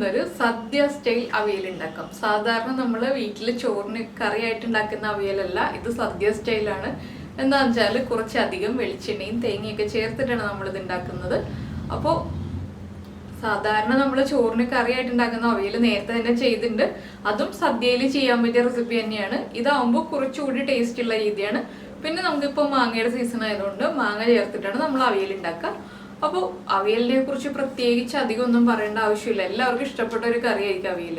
ഇന്നൊരു സദ്യ സ്റ്റൈൽ അവിയൽ ഉണ്ടാക്കാം. സാധാരണ നമ്മൾ വീട്ടിൽ ചോറിന് കറിയായിട്ട് ഉണ്ടാക്കുന്ന അവിയലല്ല, ഇത് സദ്യ സ്റ്റൈലാണ്. എന്താണെന്ന് വെച്ചാൽ കുറച്ചധികം വെളിച്ചെണ്ണയും തേങ്ങയൊക്കെ ചേർത്തിട്ടാണ് നമ്മളിത് ഉണ്ടാക്കുന്നത്. അപ്പോൾ സാധാരണ നമ്മൾ ചോറിന് കറിയായിട്ട് ഉണ്ടാക്കുന്ന അവിയൽ നേരത്തെ തന്നെ ചെയ്തിട്ടുണ്ട്. അതും സദ്യയിൽ ചെയ്യാൻ പറ്റിയ റെസിപ്പി തന്നെയാണ്. ഇതാവുമ്പോൾ കുറച്ചുകൂടി ടേസ്റ്റ് ഉള്ള രീതിയാണ്. പിന്നെ നമുക്കിപ്പോൾ മാങ്ങയുടെ സീസൺ ആയതുകൊണ്ട് മാങ്ങ ചേർത്തിട്ടാണ് നമ്മൾ അവിയൽ ഉണ്ടാക്കുക. അപ്പോൾ അവിയലിനെ കുറിച്ച് പ്രത്യേകിച്ച് അധികം ഒന്നും പറയേണ്ട ആവശ്യമില്ല. എല്ലാവർക്കും ഇഷ്ടപ്പെട്ട ഒരു കറിയായിരിക്കും അവിയൽ.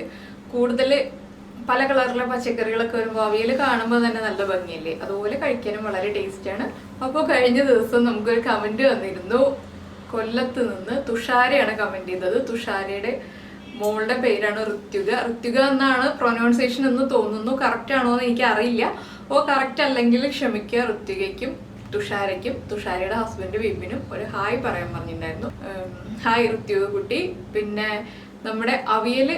കൂടുതൽ പല കളറിലെ പച്ചക്കറികളൊക്കെ വരുമ്പോൾ അവിയൽ കാണുമ്പോൾ തന്നെ നല്ല ഭംഗിയല്ലേ, അതുപോലെ കഴിക്കാനും വളരെ ടേസ്റ്റാണ്. അപ്പോൾ കഴിഞ്ഞ ദിവസം നമുക്കൊരു കമൻറ്റ് വന്നിരുന്നു. കൊല്ലത്ത് നിന്ന് തുഷാരയാണ് കമൻറ്റ് ചെയ്തത്. തുഷാരയുടെ മോളുടെ പേരാണ് ഋത്വിക. ഋത്വിക എന്നാണ് പ്രൊനൗൺസിയേഷൻ എന്ന് തോന്നുന്നു. കറക്റ്റ് ആണോ എന്ന് എനിക്ക് അറിയില്ല. അപ്പോൾ കറക്റ്റ് അല്ലെങ്കിൽ ക്ഷമിക്കുക. ഋത്വികയ്ക്കും തുഷാരയ്ക്കും തുഷാരയുടെ ഹസ്ബൻഡ് വിപിനും ഒരു ഹായ് പറയാൻ പറഞ്ഞിട്ടുണ്ടായിരുന്നു. ഹായ് ഋത്വിക കുട്ടി. പിന്നെ നമ്മുടെ അവിയൽ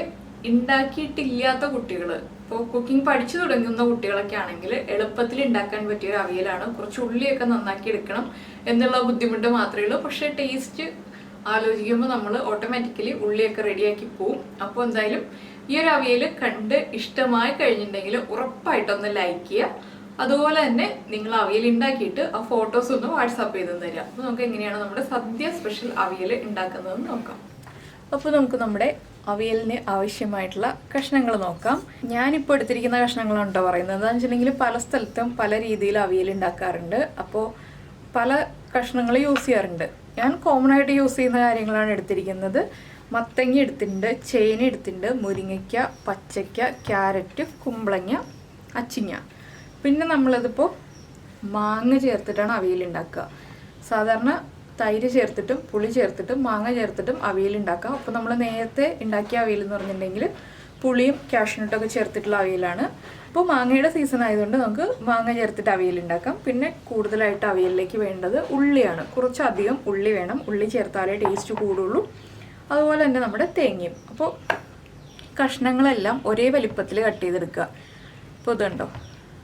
ഉണ്ടാക്കിയിട്ടില്ലാത്ത കുട്ടികൾ, ഇപ്പോൾ കുക്കിംഗ് പഠിച്ചു തുടങ്ങുന്ന കുട്ടികളൊക്കെ ആണെങ്കിൽ എളുപ്പത്തിൽ ഉണ്ടാക്കാൻ പറ്റിയ ഒരു അവിയലാണ്. കുറച്ച് ഉള്ളിയൊക്കെ നന്നാക്കി എടുക്കണം എന്നുള്ള ബുദ്ധിമുട്ട് മാത്രമേ ഉള്ളൂ. പക്ഷേ ടേസ്റ്റ് ആലോചിക്കുമ്പോൾ നമ്മൾ ഓട്ടോമാറ്റിക്കലി ഉള്ളിയൊക്കെ റെഡിയാക്കി പോവും. അപ്പോൾ എന്തായാലും ഈ ഒരു അവിയൽ കണ്ട് ഇഷ്ടമായി കഴിഞ്ഞിട്ടുണ്ടെങ്കിൽ ഉറപ്പായിട്ടൊന്ന് ലൈക്ക് ചെയ്യുക. അതുപോലെ തന്നെ നിങ്ങൾ അവിയൽ ഉണ്ടാക്കിയിട്ട് ആ ഫോട്ടോസ് ഒന്ന് വാട്സാപ്പ് ചെയ്ത് തരിക. അപ്പോൾ നമുക്ക് എങ്ങനെയാണ് നമ്മുടെ സദ്യ സ്പെഷ്യൽ അവിയൽ ഉണ്ടാക്കുന്നതെന്ന് നോക്കാം. അപ്പോൾ നമുക്ക് നമ്മുടെ അവിയലിന് ആവശ്യമായിട്ടുള്ള കഷ്ണങ്ങൾ നോക്കാം. ഞാനിപ്പോൾ എടുത്തിരിക്കുന്ന കഷ്ണങ്ങളാണ് കേട്ടോ പറയുന്നത്. എന്താണെന്ന് വെച്ചിട്ടുണ്ടെങ്കിൽ പല സ്ഥലത്തും പല രീതിയിൽ അവിയൽ ഉണ്ടാക്കാറുണ്ട്. അപ്പോൾ പല കഷ്ണങ്ങൾ യൂസ് ചെയ്യാറുണ്ട്. ഞാൻ കോമൺ ആയിട്ട് യൂസ് ചെയ്യുന്ന കാര്യങ്ങളാണ് എടുത്തിരിക്കുന്നത്. മത്തങ്ങ എടുത്തിട്ടുണ്ട്, ചേന എടുത്തിട്ടുണ്ട്, മുരിങ്ങയ്ക്ക, പച്ചയ്ക്ക, ക്യാരറ്റ്, കുമ്പളങ്ങ, അച്ചിങ്ങ. പിന്നെ നമ്മളിതിപ്പോൾ മാങ്ങ ചേർത്തിട്ടാണ് അവിയൽ ഉണ്ടാക്കുക. സാധാരണ തൈര് ചേർത്തിട്ടും പുളി ചേർത്തിട്ടും മാങ്ങ ചേർത്തിട്ടും അവിയൽ ഉണ്ടാക്കാം. അപ്പോൾ നമ്മൾ നേരത്തെ ഉണ്ടാക്കിയ അവിയൽ എന്ന് പറഞ്ഞിട്ടുണ്ടെങ്കിൽ പുളിയും കാഷ്നട്ടൊക്കെ ചേർത്തിട്ടുള്ള അവിയലാണ്. അപ്പോൾ മാങ്ങയുടെ സീസൺ ആയതുകൊണ്ട് നമുക്ക് മാങ്ങ ചേർത്തിട്ട് അവിയൽ ഉണ്ടാക്കാം. പിന്നെ കൂടുതലായിട്ട് അവിയലിലേക്ക് വേണ്ടത് ഉള്ളിയാണ്. കുറച്ചധികം ഉള്ളി വേണം. ഉള്ളി ചേർത്താലേ ടേസ്റ്റ് കൂടുള്ളൂ. അതുപോലെ തന്നെ നമ്മുടെ തേങ്ങയും. അപ്പോൾ കഷ്ണങ്ങളെല്ലാം ഒരേ വലിപ്പത്തിൽ കട്ട് ചെയ്തെടുക്കുക. ഇപ്പോൾ ഇതുണ്ടോ,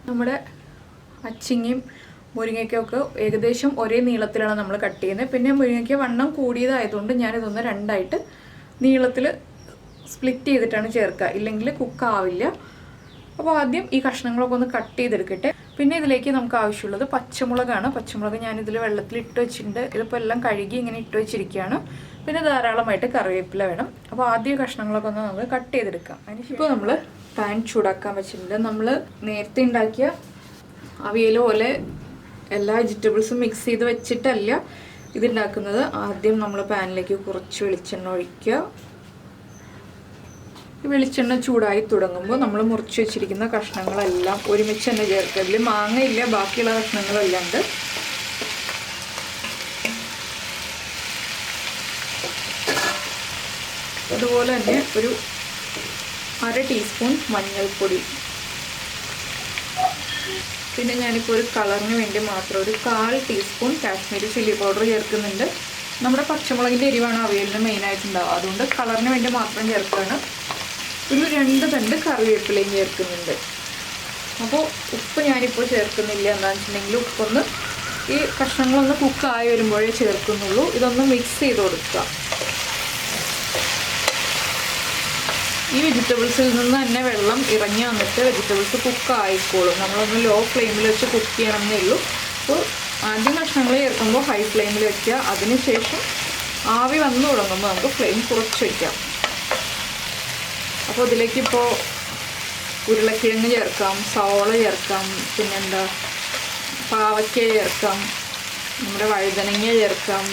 നമ്മുടെ അച്ചിങ്ങയും മുരിങ്ങയ്ക്കൊക്കെ ഏകദേശം ഒരേ നീളത്തിലാണ് നമ്മൾ കട്ട് ചെയ്യുന്നത്. പിന്നെ മുരിങ്ങയ്ക്ക വണ്ണം കൂടിയതായതുകൊണ്ട് ഞാനിതൊന്ന് രണ്ടായിട്ട് നീളത്തിൽ സ്പ്ലിറ്റ് ചെയ്തിട്ടാണ് ചേർക്കുക, ഇല്ലെങ്കിൽ കുക്കാവില്ല. അപ്പോൾ ആദ്യം ഈ കഷ്ണങ്ങളൊക്കെ ഒന്ന് കട്ട് ചെയ്തെടുക്കട്ടെ. പിന്നെ ഇതിലേക്ക് നമുക്ക് ആവശ്യമുള്ളത് പച്ചമുളകാണ്. പച്ചമുളക് ഞാനിതിൽ വെള്ളത്തിൽ ഇട്ട് വെച്ചിട്ടുണ്ട്. ഇതിപ്പോൾ എല്ലാം കഴുകി ഇങ്ങനെ ഇട്ട് വെച്ചിരിക്കുകയാണ്. പിന്നെ ധാരാളമായിട്ട് കറിവേപ്പില വേണം. അപ്പോൾ ആദ്യം കഷ്ണങ്ങളൊക്കെ ഒന്ന് നമുക്ക് കട്ട് ചെയ്തെടുക്കാം. ഇപ്പോൾ നമ്മൾ പാൻ ചൂടാക്കാൻ വെച്ചിട്ടുണ്ട്. നമ്മൾ നേരത്തെ ഉണ്ടാക്കിയ അവിയൽ പോലെ എല്ലാ വെജിറ്റബിൾസും മിക്സ് ചെയ്ത് വെച്ചിട്ടല്ല ഇതുണ്ടാക്കുന്നത്. ആദ്യം നമ്മൾ പാനിലേക്ക് കുറച്ച് വെളിച്ചെണ്ണ ഒഴിക്കുക. ഈ വെളിച്ചെണ്ണ ചൂടായി തുടങ്ങുമ്പോൾ നമ്മൾ മുറിച്ച് വെച്ചിരിക്കുന്ന കഷ്ണങ്ങളെല്ലാം ഒരുമിച്ച് തന്നെ ചേർക്കുക. ഇതിൽ മാങ്ങയില്ല, ബാക്കിയുള്ള കഷ്ണങ്ങളെല്ലാം ഉണ്ട്. അതുപോലെ തന്നെ ഒരു 1/2 ടീസ്പൂൺ മഞ്ഞൾപ്പൊടി. പിന്നെ ഞാനിപ്പോൾ ഒരു കളറിന് വേണ്ടി മാത്രം ഒരു 1/4 ടീസ്പൂൺ കാശ്മീരി ചില്ലി പൗഡർ ചേർക്കുന്നുണ്ട്. നമ്മുടെ പച്ചമുളകിൻ്റെ എരിവാണ് അവിയലിന് മെയിനായിട്ടുണ്ടാവുക, അതുകൊണ്ട് കളറിന് വേണ്ടി മാത്രം ചേർക്കുകയാണ്. ഒരു 2 തണ്ട് കറിവേപ്പിലയും ചേർക്കുന്നുണ്ട്. അപ്പോൾ ഉപ്പ് ഞാനിപ്പോൾ ചേർക്കുന്നില്ല. എന്താണെന്ന് വെച്ചിട്ടുണ്ടെങ്കിൽ ഉപ്പൊന്ന് ഈ കഷ്ണങ്ങളൊന്ന് കുക്കായി വരുമ്പോഴേ ചേർക്കുന്നുള്ളൂ. ഇതൊന്ന് മിക്സ് ചെയ്ത് കൊടുക്കുക. ഈ വെജിറ്റബിൾസിൽ നിന്ന് തന്നെ വെള്ളം ഇറങ്ങി വന്നിട്ട് വെജിറ്റബിൾസ് കുക്കായിക്കോളും. നമ്മളൊന്ന് ലോ ഫ്ലെയിമിൽ വെച്ച് കുക്ക് ചെയ്യണമെന്നേ ഉള്ളൂ. അപ്പോൾ ആദ്യം കഷ്ണങ്ങൾ ചേർക്കുമ്പോൾ ഹൈ ഫ്ലെയിമിൽ വയ്ക്കുക. അതിനുശേഷം ആവി വന്നു തുടങ്ങുമ്പോൾ നമുക്ക് ഫ്ലെയിം കുറച്ച് വയ്ക്കാം. അപ്പോൾ ഇതിലേക്കിപ്പോൾ ഉരുളക്കിഴങ്ങ് ചേർക്കാം, സവോള ചേർക്കാം, പിന്നെന്താ പാവയ്ക്ക ചേർക്കാം, നമ്മുടെ വഴുതനങ്ങ ചേർക്കാം,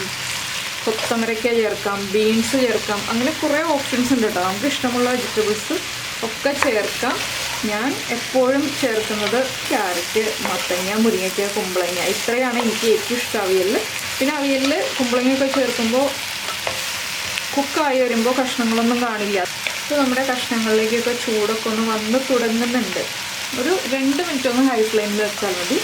കൊത്തമരക്ക ചേർക്കാം, ബീൻസ് ചേർക്കാം. അങ്ങനെ കുറേ ഓപ്ഷൻസ് ഉണ്ട് കേട്ടോ. നമുക്ക് ഇഷ്ടമുള്ള വെജിറ്റബിൾസ് ഒക്കെ ചേർക്കാം. ഞാൻ എപ്പോഴും ചേർക്കുന്നത് ക്യാരറ്റ്, മത്തങ്ങ, മുരിങ്ങയ്ക്ക, കുമ്പളങ്ങ. ഇത്രയാണ് എനിക്ക് ഏറ്റവും ഇഷ്ടം അവിയലിൽ. പിന്നെ അവിയലിൽ കുമ്പളങ്ങയൊക്കെ ചേർക്കുമ്പോൾ കുക്കായി വരുമ്പോൾ കഷ്ണങ്ങളൊന്നും കാണില്ല. അപ്പോൾ നമ്മുടെ കഷ്ണങ്ങളിലേക്കൊക്കെ ചൂടൊക്കെ ഒന്ന് വന്ന് തുടങ്ങുന്നുണ്ട്. ഒരു 2 മിനിറ്റ് ഒന്ന് ഹൈ ഫ്ലെയിമിൽ വെച്ചാൽ മതി.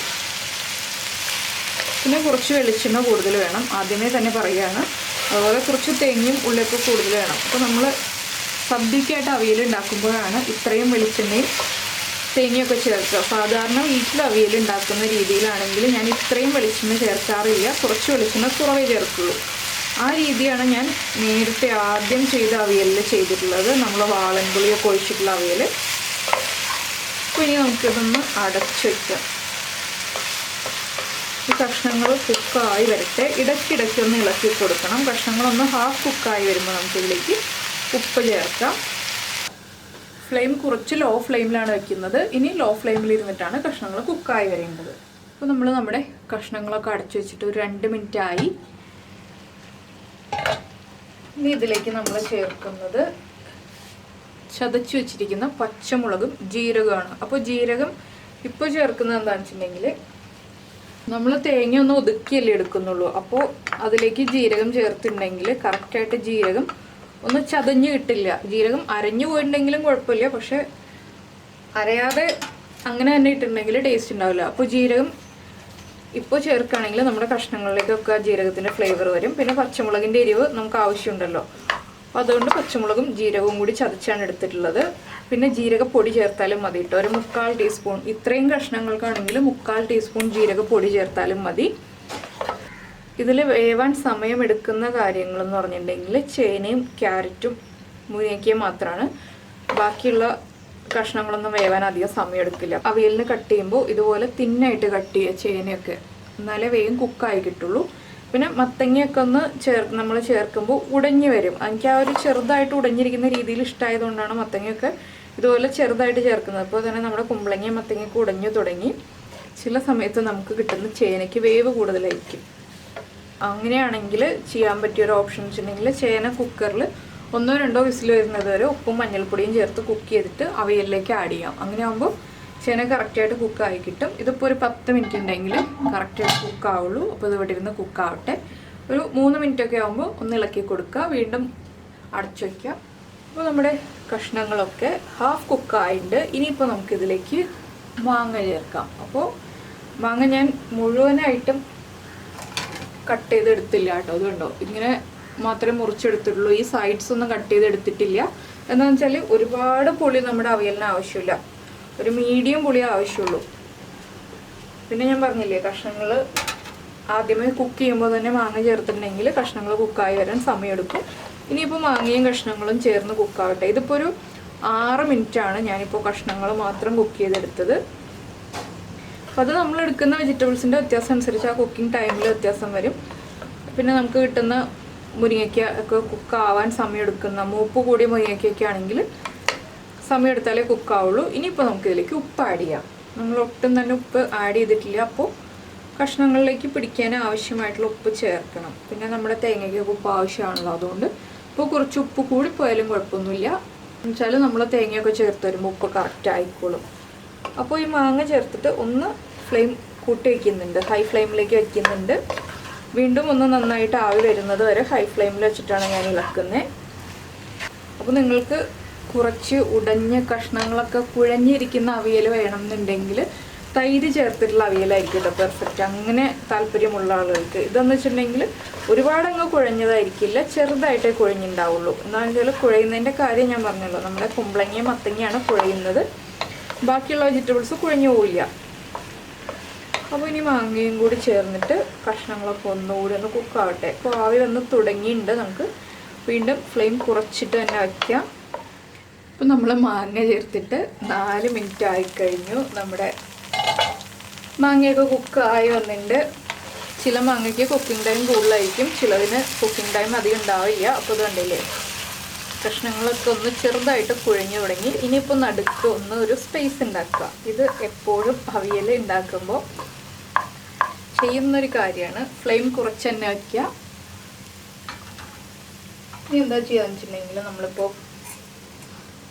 പിന്നെ കുറച്ച് വെളിച്ചെണ്ണ കൂടുതൽ വേണം, ആദ്യമേ തന്നെ പറയുകയാണ്. അതുപോലെ കുറച്ച് തേങ്ങയും ഉള്ളിയൊക്കെ കൂടുതൽ വേണം. അപ്പോൾ നമ്മൾ സദ്യക്കായിട്ട് അവിയൽ ഉണ്ടാക്കുമ്പോഴാണ് ഇത്രയും വെളിച്ചെണ്ണയും തേങ്ങയൊക്കെ ചേർക്കുക. സാധാരണ വീട്ടിൽ അവിയൽ ഉണ്ടാക്കുന്ന രീതിയിലാണെങ്കിൽ ഞാൻ ഇത്രയും വെളിച്ചെണ്ണ ചേർക്കാറില്ല. കുറച്ച് വെളിച്ചെണ്ണ കുറവേ ചേർക്കുള്ളൂ. ആ രീതിയാണ് ഞാൻ നേരത്തെ ആദ്യം ചെയ്ത അവിയലിൽ ചെയ്തിട്ടുള്ളത്, നമ്മൾ വാളൻപുളിയൊക്കെ ഒഴിച്ചിട്ടുള്ള അവിയൽ. അപ്പോൾ ഇനി നമുക്കിതൊന്ന് അടച്ചു വയ്ക്കാം. ഈ കഷ്ണങ്ങൾ കുക്കായി വരട്ടെ. ഇടയ്ക്കിടയ്ക്കൊന്ന് ഇളക്കി കൊടുക്കണം. കഷ്ണങ്ങളൊന്ന് ഹാഫ് കുക്കായി വരുമ്പോൾ നമുക്കിതിലേക്ക് ഉപ്പ് ചേർക്കാം. ഫ്ലെയിം കുറച്ച് ലോ ഫ്ലെയിമിലാണ് വെക്കുന്നത്. ഇനി ലോ ഫ്ലെയിമിൽ ഇരുന്നിട്ടാണ് കഷ്ണങ്ങൾ കുക്കായി വരേണ്ടത്. അപ്പോൾ നമ്മൾ നമ്മുടെ കഷ്ണങ്ങളൊക്കെ അടച്ചു വെച്ചിട്ട് ഒരു 2 മിനിറ്റ് ആയി. ഇനി ഇതിലേക്ക് നമ്മൾ ചേർക്കുന്നത് ചതച്ചു വെച്ചിരിക്കുന്ന പച്ചമുളകും ജീരകമാണ്. അപ്പോൾ ജീരകം ഇപ്പോൾ ചേർക്കുന്നത് എന്താണെന്ന് വെച്ചിട്ടുണ്ടെങ്കിൽ, നമ്മൾ തേങ്ങ ഒന്ന് ഒതുക്കിയല്ലേ എടുക്കുന്നുള്ളൂ. അപ്പോൾ അതിലേക്ക് ജീരകം ചേർത്തിട്ടുണ്ടെങ്കിൽ കറക്റ്റായിട്ട് ജീരകം ഒന്ന് ചതഞ്ഞ് കിട്ടില്ല. ജീരകം അരഞ്ഞു പോയിട്ടുണ്ടെങ്കിലും കുഴപ്പമില്ല, പക്ഷെ അരയാതെ അങ്ങനെ തന്നെ ഇട്ടിട്ടുണ്ടെങ്കിൽ ടേസ്റ്റ് ഉണ്ടാവില്ല. അപ്പോൾ ജീരകം ഇപ്പോൾ ചേർക്കുകയാണെങ്കിൽ നമ്മുടെ കഷ്ണങ്ങളിലേക്കൊക്കെ ജീരകത്തിൻ്റെ ഫ്ലേവർ വരും. പിന്നെ പച്ചമുളകിൻ്റെ എരിവ് നമുക്ക് ആവശ്യമുണ്ടല്ലോ, അപ്പോൾ അതുകൊണ്ട് പച്ചമുളകും ജീരകവും കൂടി ചതച്ചാണ് എടുത്തിട്ടുള്ളത്. പിന്നെ ജീരകപ്പൊടി ചേർത്താലും മതി കേട്ടോ. ഒരു 3/4 ടീസ്പൂൺ, ഇത്രയും കഷ്ണങ്ങൾക്കാണെങ്കിൽ 3/4 ടീസ്പൂൺ ജീരകപ്പൊടി ചേർത്താലും മതി. ഇതിൽ വേവാൻ സമയമെടുക്കുന്ന കാര്യങ്ങളെന്ന് പറഞ്ഞിട്ടുണ്ടെങ്കിൽ ചേനയും ക്യാരറ്റും മുരിങ്ങയ്ക്കയും മാത്രമാണ്. ബാക്കിയുള്ള കഷ്ണങ്ങളൊന്നും വേവാൻ അധികം സമയം എടുക്കില്ല. അവിയലിന് കട്ട് ചെയ്യുമ്പോൾ ഇതുപോലെ തിന്നായിട്ട് കട്ട് ചെയ്യുക ചേനയൊക്കെ, എന്നാലേ വേഗം കുക്കായി കിട്ടുള്ളൂ. പിന്നെ മത്തങ്ങയൊക്കെ ഒന്ന് നമ്മൾ ചേർക്കുമ്പോൾ ഉടഞ്ഞു വരും. എനിക്ക് ആ ഒരു ചെറുതായിട്ട് ഉടഞ്ഞിരിക്കുന്ന രീതിയിൽ ഇഷ്ടമായതുകൊണ്ടാണ് മത്തങ്ങയൊക്കെ ഇതുപോലെ ചെറുതായിട്ട് ചേർക്കുന്നത്. അപ്പോൾ തന്നെ നമ്മുടെ കുമ്പളങ്ങയും മത്തങ്ങയൊക്കെ ഉടഞ്ഞു തുടങ്ങി. ചില സമയത്ത് നമുക്ക് കിട്ടുന്ന ചേനയ്ക്ക് വേവ് കൂടുതലായിരിക്കും. അങ്ങനെയാണെങ്കിൽ ചെയ്യാൻ പറ്റിയൊരു ഓപ്ഷൻ വെച്ചിട്ടുണ്ടെങ്കിൽ ചേന കുക്കറിൽ 1-2 വിസിൽ വരുന്നത് വരെ ഉപ്പും മഞ്ഞൾപ്പൊടിയും ചേർത്ത് കുക്ക് ചെയ്തിട്ട് അവയിലേക്ക് ആഡ് ചെയ്യാം. അങ്ങനെ ആകുമ്പോൾ ചേന കറക്റ്റായിട്ട് കുക്കായി കിട്ടും. ഇതിപ്പോൾ ഒരു 10 മിനിറ്റ് ഉണ്ടെങ്കിൽ കറക്റ്റായിട്ട് കുക്കാവുള്ളൂ. അപ്പോൾ ഇത് ഇവിടെ ഇരുന്ന് കുക്കാവട്ടെ. ഒരു 3 മിനിറ്റൊക്കെ ആകുമ്പോൾ ഒന്ന് ഇളക്കി കൊടുക്കുക, വീണ്ടും അടച്ചു വയ്ക്കുക. അപ്പോൾ നമ്മുടെ കഷ്ണങ്ങളൊക്കെ ഹാഫ് കുക്കായിട്ടുണ്ട്. ഇനിയിപ്പോൾ നമുക്കിതിലേക്ക് മാങ്ങ ചേർക്കാം. അപ്പോൾ മാങ്ങ ഞാൻ മുഴുവനായിട്ടും കട്ട് ചെയ്തെടുത്തില്ല കേട്ടോ. അതുകൊണ്ടോ ഇങ്ങനെ മാത്രമേ മുറിച്ചെടുത്തിട്ടുള്ളൂ. ഈ സൈഡ്സ് ഒന്നും കട്ട് ചെയ്തെടുത്തിട്ടില്ല. എന്താണെന്ന് വെച്ചാൽ ഒരുപാട് പുളി നമ്മുടെ അവിയലിന് ആവശ്യമില്ല, ഒരു മീഡിയം പുളി ആവശ്യമുള്ളൂ. പിന്നെ ഞാൻ പറഞ്ഞില്ലേ, കഷ്ണങ്ങൾ ആദ്യമേ കുക്ക് ചെയ്യുമ്പോൾ തന്നെ മാങ്ങ ചേർത്തിട്ടുണ്ടെങ്കിൽ കഷ്ണങ്ങൾ കുക്കായി വരാൻ സമയമെടുക്കും. ഇനിയിപ്പോൾ മാങ്ങയും കഷ്ണങ്ങളും ചേർന്ന് കുക്കാവട്ടെ. ഇതിപ്പോൾ ഒരു 6 മിനിറ്റാണ് ഞാനിപ്പോൾ കഷ്ണങ്ങൾ മാത്രം കുക്ക് ചെയ്തെടുത്തത്. അപ്പോൾ അത് നമ്മൾ എടുക്കുന്ന വെജിറ്റബിൾസിൻ്റെ വ്യത്യാസം അനുസരിച്ച് ആ കുക്കിംഗ് ടൈമിൽ വ്യത്യാസം വരും. പിന്നെ നമുക്ക് കിട്ടുന്ന മുരിങ്ങയ്ക്ക ഒക്കെ കുക്കാവാൻ സമയമെടുക്കുന്ന മൂപ്പ് കൂടിയ മുരിങ്ങയ്ക്കൊക്കെ ആണെങ്കിൽ സമയമെടുത്താലേ കുക്കാവുള്ളൂ. ഇനിയിപ്പോൾ നമുക്കിതിലേക്ക് ഉപ്പ് ആഡ് ചെയ്യാം. നമ്മൾ ഒട്ടും തന്നെ ഉപ്പ് ആഡ് ചെയ്തിട്ടില്ല. അപ്പോൾ കഷ്ണങ്ങളിലേക്ക് പിടിക്കാൻ ആവശ്യമായിട്ടുള്ള ഉപ്പ് ചേർക്കണം. പിന്നെ നമ്മുടെ തേങ്ങയ്ക്ക് ഉപ്പ് ആവശ്യമാണല്ലോ, അതുകൊണ്ട് ഇപ്പോൾ കുറച്ച് ഉപ്പ് കൂടി പോയാലും കുഴപ്പമൊന്നുമില്ല. എന്നുവെച്ചാൽ നമ്മൾ തേങ്ങയൊക്കെ ചേർത്ത് വരുമ്പോൾ ഉപ്പ് കറക്റ്റ് ആയിക്കോളും. അപ്പോൾ ഈ മാങ്ങ ചേർത്തിട്ട് ഒന്ന് ഫ്ലെയിം കൂട്ടി വയ്ക്കുന്നുണ്ട്, ഹൈ ഫ്ലെയിമിലേക്ക് വയ്ക്കുന്നുണ്ട്. വീണ്ടും ഒന്ന് നന്നായിട്ട് ആവി വരുന്നത് വരെ ഹൈ ഫ്ലെയിമിൽ വെച്ചിട്ടാണ് ഞാൻ ഇളക്കുന്നത്. അപ്പോൾ നിങ്ങൾക്ക് കുറച്ച് ഉടഞ്ഞ കഷ്ണങ്ങളൊക്കെ കുഴഞ്ഞിരിക്കുന്ന അവിയൽ വേണമെന്നുണ്ടെങ്കിൽ തൈര് ചേർത്തിട്ടുള്ള അവിയലായിരിക്കും കേട്ടോ പെർഫെക്റ്റ്. അങ്ങനെ താല്പര്യമുള്ള ആളുകൾക്ക് ഇതെന്ന് വെച്ചിട്ടുണ്ടെങ്കിൽ ഒരുപാടങ്ങ് കുഴഞ്ഞതായിരിക്കില്ല, ചെറുതായിട്ടേ കുഴഞ്ഞിട്ടുണ്ടാവുള്ളൂ. എന്താണെന്ന് വെച്ചാൽ കുഴയുന്നതിൻ്റെ കാര്യം ഞാൻ പറഞ്ഞല്ലോ, നമ്മുടെ കുമ്പളങ്ങയും മത്തങ്ങയാണ് കുഴയുന്നത്, ബാക്കിയുള്ള വെജിറ്റബിൾസ് കുഴഞ്ഞു പോവില്ല. അപ്പോൾ ഇനി മാങ്ങയും കൂടി ചേർന്നിട്ട് കഷ്ണങ്ങളൊക്കെ ഒന്നുകൂടി ഒന്ന് കുക്കാവട്ടെ. അപ്പോൾ ആവി വന്ന് തുടങ്ങിയിട്ടുണ്ട്. നമുക്ക് വീണ്ടും ഫ്ലെയിം കുറച്ചിട്ട് തന്നെ വയ്ക്കാം. അപ്പോൾ നമ്മൾ മാങ്ങ ചേർത്തിട്ട് 4 മിനിറ്റ് ആയിക്കഴിഞ്ഞു. നമ്മുടെ മാങ്ങയൊക്കെ കുക്കായി വന്നിട്ടുണ്ട്. ചില മാങ്ങയ്ക്ക് കുക്കിംഗ് ടൈം കൂടുതലായിരിക്കും, ചിലതിന് കുക്കിംഗ് ടൈം അധികം ഉണ്ടാവില്ല. അപ്പോൾ ഇത് കണ്ടില്ലേ, കഷ്ണങ്ങളൊക്കെ ഒന്ന് ചെറുതായിട്ട് കുഴഞ്ഞു തുടങ്ങി. ഇനിയിപ്പോൾ നടുക്ക് ഒന്ന് ഒരു സ്പേസ് ഉണ്ടാക്കുക. ഇത് എപ്പോഴും അവിയൽ ഉണ്ടാക്കുമ്പോൾ ചെയ്യുന്നൊരു കാര്യമാണ്. ഫ്ലെയിം കുറച്ച് തന്നെ വയ്ക്കുക. ഇനി എന്താ ചെയ്യാന്ന് വെച്ചിട്ടുണ്ടെങ്കിൽ, നമ്മളിപ്പോൾ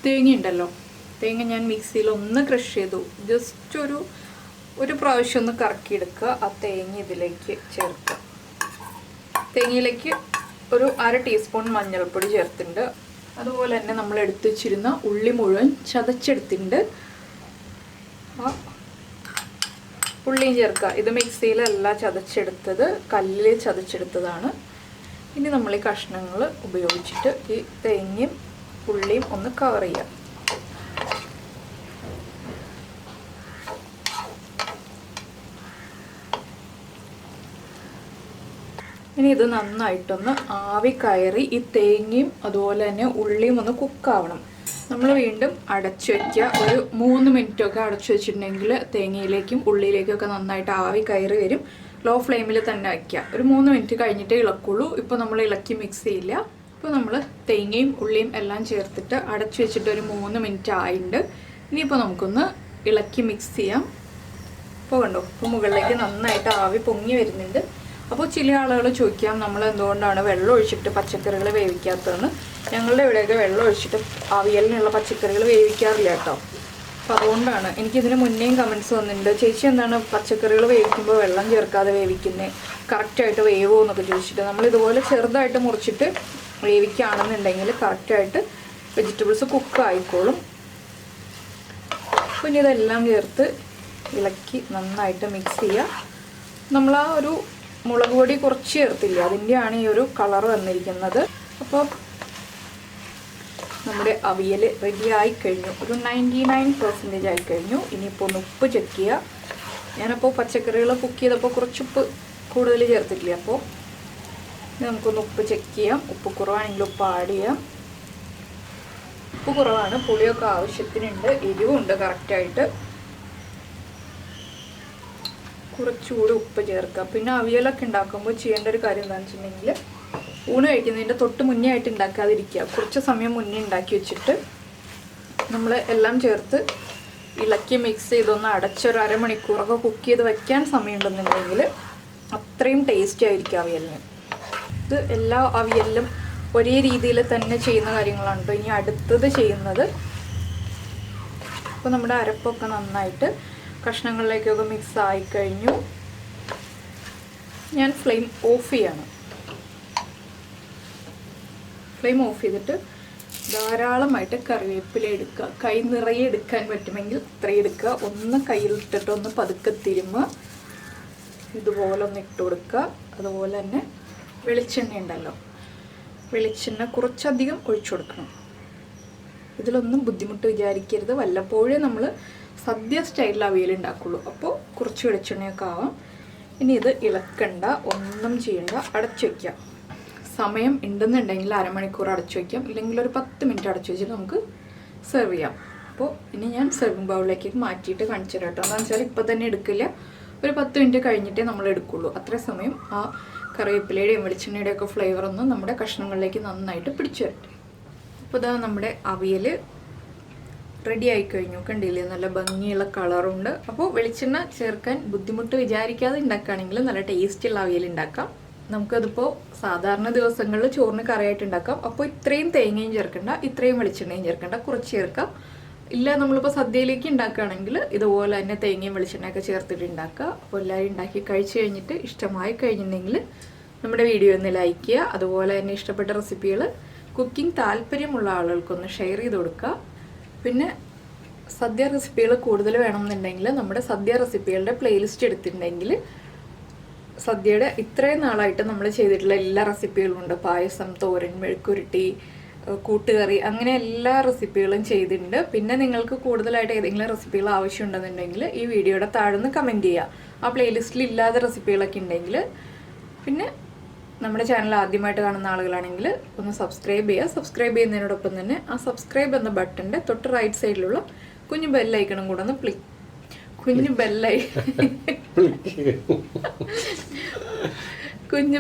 തേങ്ങ ഉണ്ടല്ലോ, തേങ്ങ ഞാൻ മിക്സിയിൽ ഒന്ന് ക്രഷ് ചെയ്തു. ജസ്റ്റ് ഒരു പ്രാവശ്യം ഒന്ന് കറക്കിയെടുക്കുക. ആ തേങ്ങ ഇതിലേക്ക് ചേർക്കുക. തേങ്ങയിലേക്ക് ഒരു 1/2 ടീസ്പൂൺ മഞ്ഞൾപ്പൊടി ചേർത്തിട്ടുണ്ട്. അതുപോലെ തന്നെ നമ്മൾ എടുത്തു വെച്ചിരുന്ന ഉള്ളി മുഴുവൻ ചതച്ചെടുത്തിട്ടുണ്ട്. ആ ഉള്ളിയും ചേർക്കുക. ഇത് മിക്സിയിലല്ല ചതച്ചെടുത്തത്, കല്ലിൽ ചതച്ചെടുത്തതാണ്. ഇനി നമ്മൾ ഈ കഷ്ണങ്ങൾ ഉപയോഗിച്ചിട്ട് ഈ തേങ്ങയും ഉള്ളിയും ഒന്ന് കവർ ചെയ്യാം. ഇനി ഇത് നന്നായിട്ടൊന്ന് ആവി കയറി ഈ തേങ്ങയും അതുപോലെ തന്നെ ഉള്ളിയും ഒന്ന് കുക്കാവണം. നമ്മൾ വീണ്ടും അടച്ചു വയ്ക്കുക. ഒരു 3 മിനിറ്റൊക്കെ അടച്ചു വെച്ചിട്ടുണ്ടെങ്കിൽ തേങ്ങയിലേക്കും ഉള്ളിയിലേക്കൊക്കെ നന്നായിട്ട് ആവി കയറി വരും. ലോ ഫ്ലെയിമിൽ തന്നെ വയ്ക്കുക. ഒരു 3 മിനിറ്റ് കഴിഞ്ഞിട്ടേ ഇളക്കുള്ളൂ. ഇപ്പോൾ നമ്മൾ ഇളക്കി മിക്സ് ചെയ്യില്ല. ഇപ്പോൾ നമ്മൾ തേങ്ങയും ഉള്ളിയും എല്ലാം ചേർത്തിട്ട് അടച്ചു വെച്ചിട്ട് ഒരു 3 മിനിറ്റ് ആയിട്ടുണ്ട്. ഇനിയിപ്പോൾ നമുക്കൊന്ന് ഇളക്കി മിക്സ് ചെയ്യാം. ഇപ്പോൾ കണ്ടോ, ഇപ്പോൾ മുകളിലേക്ക് നന്നായിട്ട് ആവി പൊങ്ങി വരുന്നുണ്ട്. അപ്പോൾ ചില ആളുകൾ ചോദിക്കാം, നമ്മൾ എന്തുകൊണ്ടാണ് വെള്ളം ഒഴിച്ചിട്ട് പച്ചക്കറികൾ വേവിക്കാത്തതെന്ന്. ഞങ്ങളുടെ ഇവിടെയൊക്കെ വെള്ളം ഒഴിച്ചിട്ട് അവിയലിനുള്ള പച്ചക്കറികൾ വേവിക്കാറില്ല കേട്ടോ. അപ്പോൾ അതുകൊണ്ടാണ്. എനിക്കിതിന് മുന്നേയും കമൻറ്റ്സ് വന്നിട്ടുണ്ട്, ചേച്ചി എന്താണ് പച്ചക്കറികൾ വേവിക്കുമ്പോൾ വെള്ളം ചേർക്കാതെ വേവിക്കുന്നത്, കറക്റ്റായിട്ട് വേവോ എന്നൊക്കെ ചോദിച്ചിട്ട്. നമ്മളിതുപോലെ ചെറുതായിട്ട് മുറിച്ചിട്ട് വേവിക്കുകയാണെന്നുണ്ടെങ്കിൽ കറക്റ്റായിട്ട് വെജിറ്റബിൾസ് കുക്കായിക്കോളും. പിന്നെ ഇതെല്ലാം ചേർത്ത് ഇളക്കി നന്നായിട്ട് മിക്സ് ചെയ്യുക. നമ്മൾ ആ ഒരു മുളക് പൊടി കുറച്ച് ചേർത്തില്ല, അതിൻ്റെയാണ് ഈ ഒരു കളർ വന്നിരിക്കുന്നത്. അപ്പോൾ നമ്മുടെ അവിയൽ റെഡി ആയിക്കഴിഞ്ഞു. ഒരു 99% ആയിക്കഴിഞ്ഞു. ഇനിയിപ്പോൾ ഒന്ന് ഉപ്പ് ചെക്ക് ചെയ്യുക. ഞാനപ്പോൾ പച്ചക്കറികൾ കുക്ക് ചെയ്തപ്പോൾ കുറച്ച് ഉപ്പ് കൂടുതൽ ചേർത്തിട്ടില്ല. അപ്പോൾ നമുക്കൊന്ന് ഉപ്പ് ചെക്ക് ചെയ്യാം. ഉപ്പ് കുറവാണെങ്കിൽ ഉപ്പ് ആഡ് ചെയ്യാം. ഉപ്പ് കുറവാണ്, പുളിയൊക്കെ ആവശ്യത്തിനുണ്ട്, എരിവുണ്ട് കറക്റ്റായിട്ട്. കുറച്ചുകൂടി ഉപ്പ് ചേർക്കുക. പിന്നെ അവിയലൊക്കെ ഉണ്ടാക്കുമ്പോൾ ചെയ്യേണ്ട ഒരു കാര്യം എന്താണെന്ന് വെച്ചിട്ടുണ്ടെങ്കിൽ ഊണ് കഴിക്കുന്നതിൻ്റെ തൊട്ട് മുന്നേ ആയിട്ട് ഉണ്ടാക്കാതിരിക്കുക. കുറച്ച് സമയം മുന്നേ ഉണ്ടാക്കി വെച്ചിട്ട് നമ്മൾ എല്ലാം ചേർത്ത് ഇളക്കി മിക്സ് ചെയ്തൊന്ന് അടച്ചൊരു അരമണിക്കൂറൊക്കെ കുക്ക് ചെയ്ത് വയ്ക്കാൻ സമയമുണ്ടെന്നുണ്ടെങ്കിൽ അത്രയും ടേസ്റ്റി ആയിരിക്കും അവിയലിന്. ഇത് എല്ലാ അവിയലിലും ഒരേ രീതിയിൽ തന്നെ ചെയ്യുന്ന കാര്യങ്ങളാണ് കേട്ടോ. ഇനി അടുത്തത് ചെയ്യുന്നത്, അപ്പോൾ നമ്മുടെ അരപ്പൊക്കെ നന്നായിട്ട് കഷ്ണങ്ങളിലേക്കൊക്കെ മിക്സ് ആയിക്കഴിഞ്ഞു. ഞാൻ ഫ്ലെയിം ഓഫ് ചെയ്യാണ്. ഫ്ലെയിം ഓഫ് ചെയ്തിട്ട് ധാരാളമായിട്ട് കറിവേപ്പില എടുക്കുക. കൈ നിറയെ എടുക്കാൻ പറ്റുമെങ്കിൽ അത്രയും എടുക്കുക. ഒന്ന് കയ്യിലിട്ടിട്ട് ഒന്ന് പതുക്കെ തിരുമ്മുക. ഇതുപോലെ ഒന്ന് ഇട്ട് കൊടുക്കുക. അതുപോലെ തന്നെ വെളിച്ചെണ്ണ ഉണ്ടല്ലോ, വെളിച്ചെണ്ണ കുറച്ചധികം ഒഴിച്ചു കൊടുക്കണം. ഇതിലൊന്നും ബുദ്ധിമുട്ട് വിചാരിക്കരുത്. വല്ലപ്പോഴേ നമ്മൾ സദ്യ സ്റ്റൈലിൽ അവിയൽ ഉണ്ടാക്കുള്ളൂ. അപ്പോൾ കുറച്ച് വെളിച്ചെണ്ണയൊക്കെ ആവാം. ഇനി ഇത് ഇളക്കണ്ട, ഒന്നും ചെയ്യണ്ട, അടച്ചു വയ്ക്കാം. സമയം ഉണ്ടെന്നുണ്ടെങ്കിൽ അരമണിക്കൂർ അടച്ചു വയ്ക്കാം, ഇല്ലെങ്കിൽ ഒരു 10 മിനിറ്റ് അടച്ചു വെച്ചിട്ട് നമുക്ക് സെർവ് ചെയ്യാം. അപ്പോൾ ഇനി ഞാൻ സെർവിങ് ബൗളിലേക്ക് മാറ്റിയിട്ട് കാണിച്ചു തരാം കേട്ടോ. എന്താണെന്ന് വെച്ചാൽ ഇപ്പോൾ തന്നെ എടുക്കില്ല, ഒരു 10 മിനിറ്റ് കഴിഞ്ഞിട്ടേ നമ്മൾ എടുക്കുള്ളൂ. അത്ര സമയം ആ കറിവേപ്പിലയുടെയും വെളിച്ചെണ്ണയുടെയും ഒക്കെ ഫ്ലേവർ ഒന്ന് നമ്മുടെ കഷ്ണങ്ങളിലേക്ക് നന്നായിട്ട് പിടിച്ചു വരട്ടെ. അപ്പോൾ ഇതാ നമ്മുടെ അവിയൽ റെഡി ആയിക്കഴിഞ്ഞു. കണ്ടില്ലേ, നല്ല ഭംഗിയുള്ള കളറുണ്ട്. അപ്പോൾ വെളിച്ചെണ്ണ ചേർക്കാൻ ബുദ്ധിമുട്ട് വിചാരിക്കാതെ ഉണ്ടാക്കുകയാണെങ്കിൽ നല്ല ടേസ്റ്റുള്ള അവിയൽ ഉണ്ടാക്കാം. നമുക്കതിപ്പോൾ സാധാരണ ദിവസങ്ങളിൽ ചോറിന് കറിയായിട്ട് ഉണ്ടാക്കാം. അപ്പോൾ ഇത്രയും തേങ്ങയും ചേർക്കണ്ട, ഇത്രയും വെളിച്ചെണ്ണയും ചേർക്കണ്ട, കുറച്ച് ചേർക്കാം. ഇല്ല, നമ്മളിപ്പോൾ സദ്യയിലേക്ക് ഉണ്ടാക്കുകയാണെങ്കിൽ ഇതുപോലെ തന്നെ തേങ്ങയും വെളിച്ചെണ്ണയൊക്കെ ചേർത്തിട്ട് ഉണ്ടാക്കുക. അപ്പോൾ എല്ലാവരും ഉണ്ടാക്കി കഴിച്ച് കഴിഞ്ഞിട്ട് ഇഷ്ടമായി കഴിഞ്ഞിട്ടുണ്ടെങ്കിൽ നമ്മുടെ വീഡിയോ ഒന്ന് ലൈക്ക് ചെയ്യുക. അതുപോലെ തന്നെ ഇഷ്ടപ്പെട്ട റെസിപ്പികൾ കുക്കിംഗ് താല്പര്യമുള്ള ആളുകൾക്കൊന്ന് ഷെയർ ചെയ്ത് കൊടുക്കുക. പിന്നെ സദ്യ റെസിപ്പികൾ കൂടുതൽ വേണമെന്നുണ്ടെങ്കിൽ നമ്മുടെ സദ്യ റെസിപ്പികളുടെ പ്ലേലിസ്റ്റ് എടുത്തിട്ടുണ്ടെങ്കിൽ സദ്യയുടെ ഇത്രയും നാളായിട്ട് നമ്മൾ ചെയ്തിട്ടുള്ള എല്ലാ റെസിപ്പികളും ഉണ്ട്. പായസം, തോരൻ, മെഴുക്കുരുട്ടി, കൂട്ടുകറി, അങ്ങനെ എല്ലാ റെസിപ്പികളും ചെയ്തിട്ടുണ്ട്. പിന്നെ നിങ്ങൾക്ക് കൂടുതലായിട്ട് ഏതെങ്കിലും റെസിപ്പികൾ ആവശ്യമുണ്ടെന്നുണ്ടെങ്കിൽ ഈ വീഡിയോയുടെ താഴെ കമൻറ്റ് ചെയ്യുക. ആ പ്ലേലിസ്റ്റിൽ ഇല്ലാത്ത റെസിപ്പികളൊക്കെ ഉണ്ടെങ്കിൽ. പിന്നെ നമ്മുടെ ചാനൽ ആദ്യമായിട്ട് കാണുന്ന ആളുകളാണെങ്കിൽ ഒന്ന് സബ്സ്ക്രൈബ് ചെയ്യുക. സബ്സ്ക്രൈബ് ചെയ്യുന്നതിനോടൊപ്പം തന്നെ ആ സബ്സ്ക്രൈബ് എന്ന ബട്ടൻ്റെ തൊട്ട് റൈറ്റ് സൈഡിലുള്ള കുഞ്ഞു ബെല്ലൈക്കണം കൂടെ ഒന്ന് കുഞ്ഞു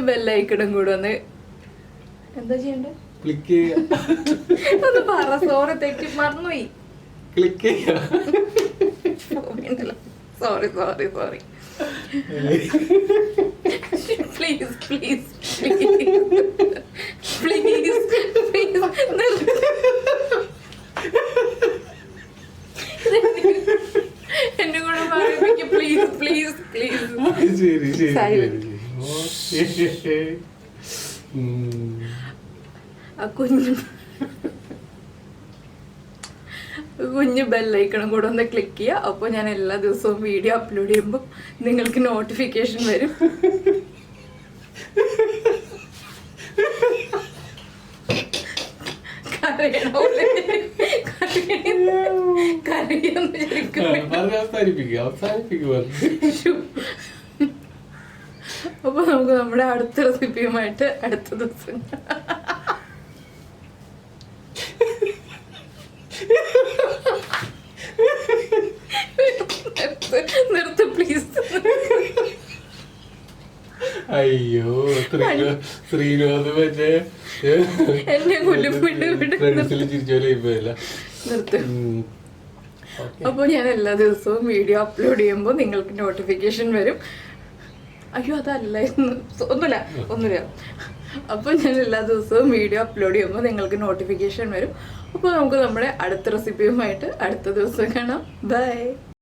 ബെല്ലൈക്കണം കൂടെ ഒന്ന് എന്താ ചെയ്യണ്ടേ? ഒന്ന് പറ. സോറി, തെറ്റി മറന്നുപോയി. Sorry please please please please എന്നെ കൂടെ പറയിപ്പിക്കും. Please please please. ആ കുഞ്ഞു ബെല്ലൈക്കണം കൂടെ ഒന്ന് ക്ലിക്ക് ചെയ്യുക. അപ്പോൾ ഞാൻ എല്ലാ ദിവസവും വീഡിയോ അപ്ലോഡ് ചെയ്യുമ്പോൾ നിങ്ങൾക്ക് നോട്ടിഫിക്കേഷൻ വരും. അപ്പൊ നമുക്ക് നമ്മുടെ അടുത്ത റെസിപ്പിയുമായിട്ട് അടുത്ത ദിവസം നിർത്ത് പ്ലീസ്. അയ്യോ ശ്രീനോദ് മറ്റേ എന്നെ നിർത്ത്. അപ്പോൾ ഞാൻ എല്ലാ ദിവസവും വീഡിയോ അപ്ലോഡ് ചെയ്യുമ്പോൾ നിങ്ങൾക്ക് നോട്ടിഫിക്കേഷൻ വരും. അയ്യോ അതല്ലായിരുന്നു, ഒന്നുമില്ല. അപ്പോൾ ഞാൻ എല്ലാ ദിവസവും വീഡിയോ അപ്ലോഡ് ചെയ്യുമ്പോൾ നിങ്ങൾക്ക് നോട്ടിഫിക്കേഷൻ വരും. അപ്പോൾ നമുക്ക് നമ്മുടെ അടുത്ത റെസിപ്പിയുമായിട്ട് അടുത്ത ദിവസം കാണാം. ബൈ.